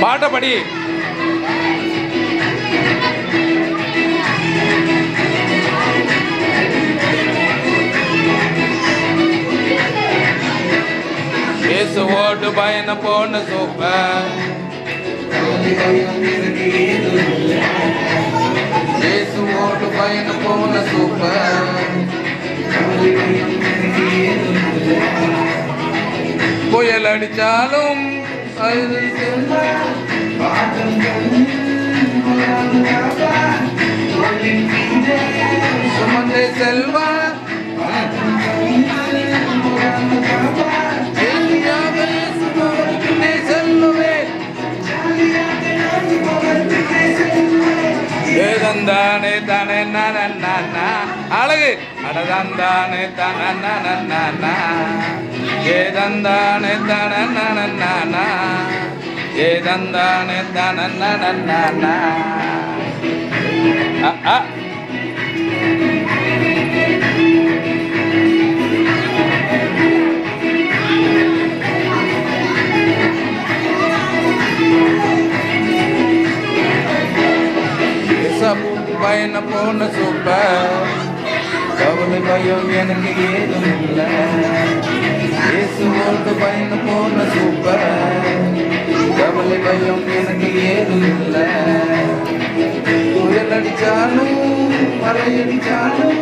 பாட்ட படி. இயேசுவோடு பயணம் போன சூப்பர். இயேசுவோடு பயணம் போன சூப்பர். புயல் அடிச்சாலும் சுமந்தே செல்வா ஏதந்தானே தானே நானா அழகு அடதந்தானே தானா ஏதந்தானே தானா ஏதந்தானே தானா பயணம் போன சூப்பர். கவலை பயம் எனக்கு ஏதும் இல்லை. இயேசுவோடு பயணம் போன சூப்பர். கவலை பயம் எனக்கு ஏதும் இல்லை. புயல் அடிச்சாலும் மழை அடிச்சாலும்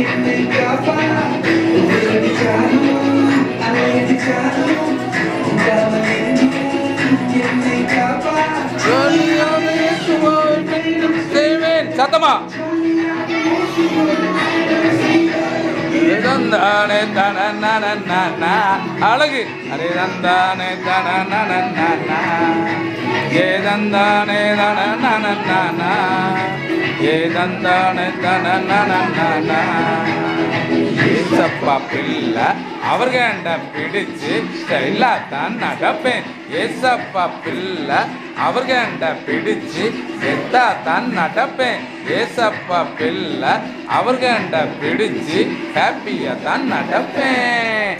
என்னை காப்பா. புயல் அடிச்சாலும் மழை அடிச்சாலும் என்னை காப்பா. சத்தமா தந்தானே தன அழகு அரே தந்தானே தன ஏ தந்தானே தன ஏ தந்தானே தன ஏசப்பா பிள்ளை அவர்கண்ட பிடிச்சு ஸ்டைலா தான் நடப்பேன். ஏசப்பா பிள்ளை அவர்கண்ட பிடிச்சு எத்தா தான் நடப்பேன். ஏசப்பா பிள்ளை அவர்கண்ட பிடிச்சு ஹாப்பியா தான் நடப்பேன்.